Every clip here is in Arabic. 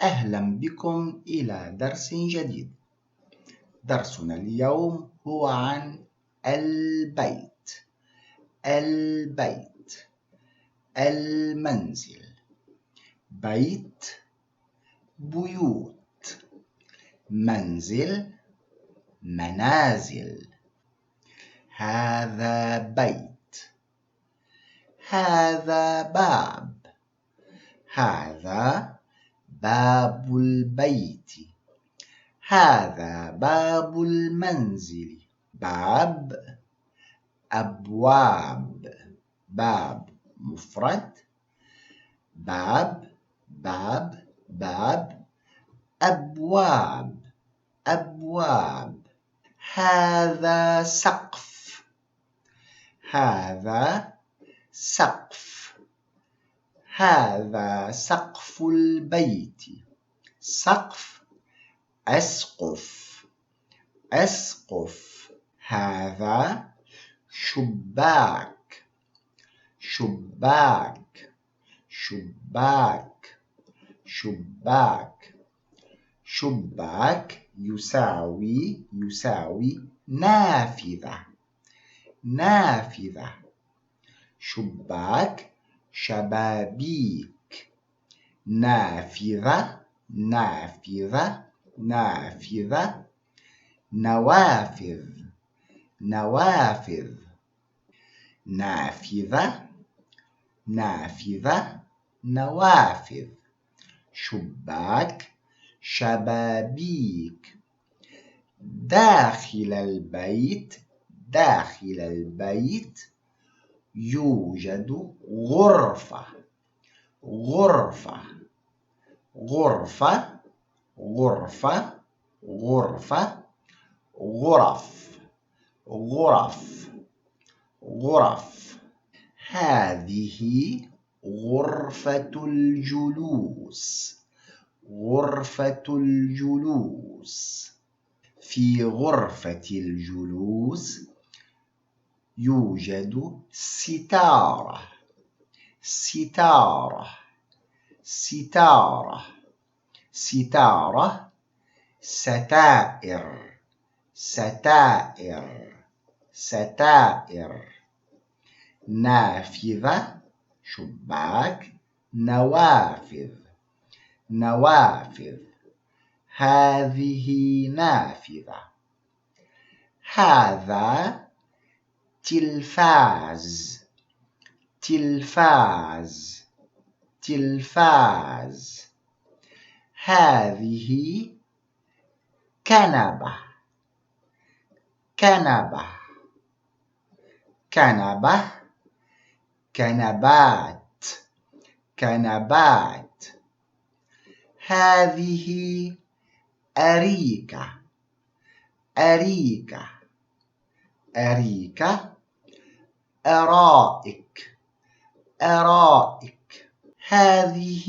أهلا بكم إلى درس جديد. درسنا اليوم هو عن البيت، البيت، المنزل، بيت، بيوت، منزل، منازل. هذا بيت، هذا باب، هذا باب البيت، هذا باب المنزل. باب، أبواب، باب مفرد، باب، باب، باب، أبواب، أبواب. هذا سقف، هذا سقف، هذا سقف البيت. سقف، أسقف، أسقف. هذا شباك، شباك، شباك، شباك. شباك يساوي نافذة، نافذة. شباك، شبابيك، نافذة، نافذة، نافذة. نوافذ، نوافذ، نافذة، نافذة، نوافذ. شباك، شبابيك. داخل البيت، داخل البيت يوجد غرفة، غرفة، غرفة، غرفة، غرفة. غرف، غرف، غرف. هذه غرفة الجلوس، غرفة الجلوس. في غرفة الجلوس يوجد ستارة، ستارة، ستارة، ستارة. ستائر، ستائر، ستائر. نافذة، شباك، نوافذ، نوافذ. هذه نافذة. هذا تلفاز، تلفاز، تلفاز. هذه كنبة، كنبة، كنبة. كنبات، كنبات. هذه أريكة، أريكة، أريكة. أرائك، أرائك. هذه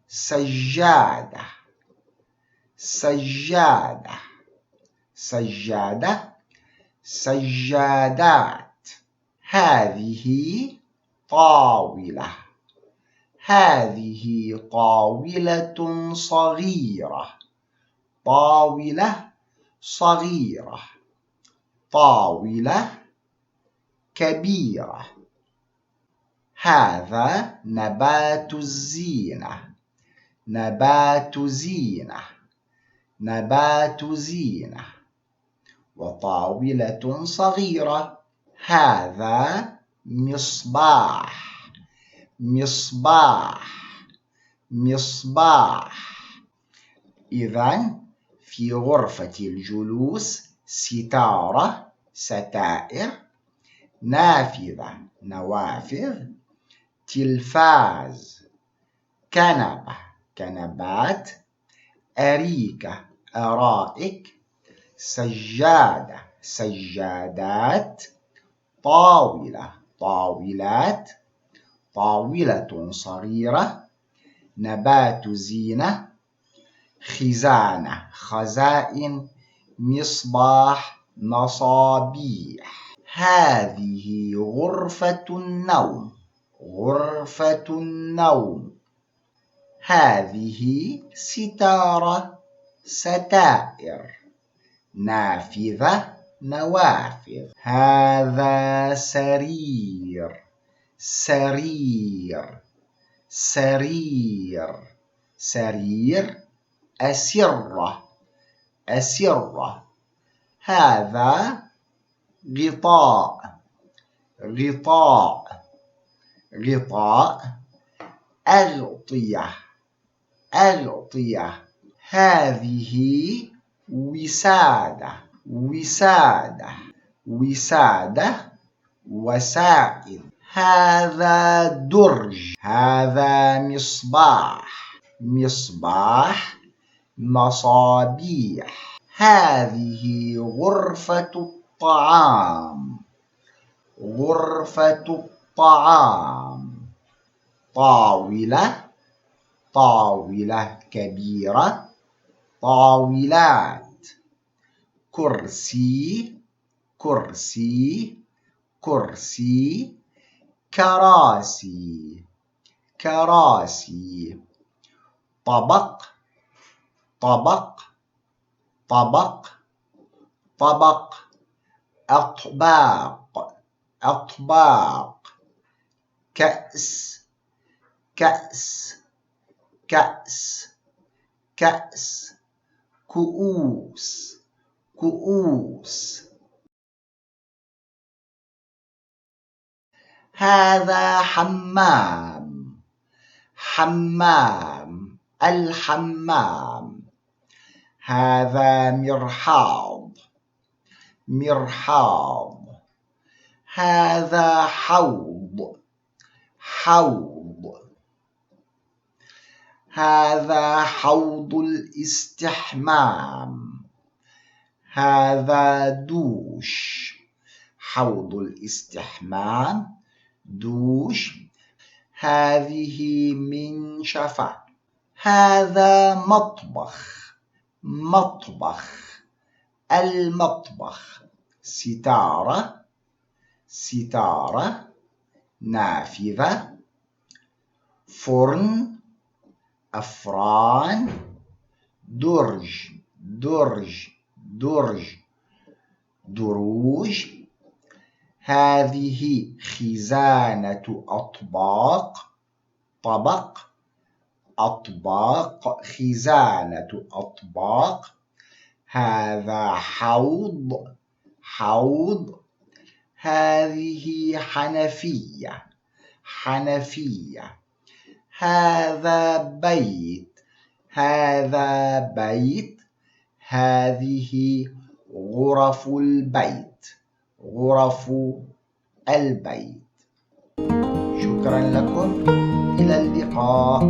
سجادة، سجادة، سجادة، سجادات. هذه طاولة، هذه طاولة صغيرة، طاولة صغيرة. طاولة كبيرة. هذا نبات الزينة، نبات زينة، نبات زينة. وطاولة صغيرة. هذا مصباح، مصباح، مصباح. إذن في غرفة الجلوس ستارة، ستائر، نافذة، نوافذ، تلفاز، كنبة، كنبات، أريكة، أرائك، سجادة، سجادات، طاولة، طاولات، طاولة صغيرة، نبات زينة، خزانة، خزائن، مصباح، مصابيح. هذه غرفة النوم، غرفة النوم. هذه ستارة، ستائر. نافذة، نوافذ. هذا سرير، سرير، سرير، سرير. أسرة، أسرة. هذا غطاء، غطاء، غطاء. أغطية، أغطية. هذه وسادة، وسادة، وسادة. وسائد. هذا درج، هذا مصباح، مصباح. مصابيح. هذه غرفة الطعام، غرفة الطعام. طاولة، طاولة كبيرة. طاولات. كرسي، كرسي، كرسي. كراسي، كراسي. طبق، طبق، طبق، طبق. أطباق، أطباق. كأس، كأس، كأس، كأس. كؤوس، كؤوس. هذا حمام، حمام. الحمام. هذا مرحاض، مرحاض. هذا حوض، حوض. هذا حوض الاستحمام. هذا دوش، حوض الاستحمام. دوش. هذه منشفة. هذا مطبخ، مطبخ. المطبخ. ستارة، ستارة. نافذة. فرن. أفران. درج، درج، درج. دروج. هذه خزانة أطباق، طبق. أطباق. خزانة أطباق. هذا حوض، حوض. هذه حنفية، حنفية. هذا بيت، هذا بيت. هذه غرف البيت، غرف البيت. شكرا لكم، إلى اللقاء.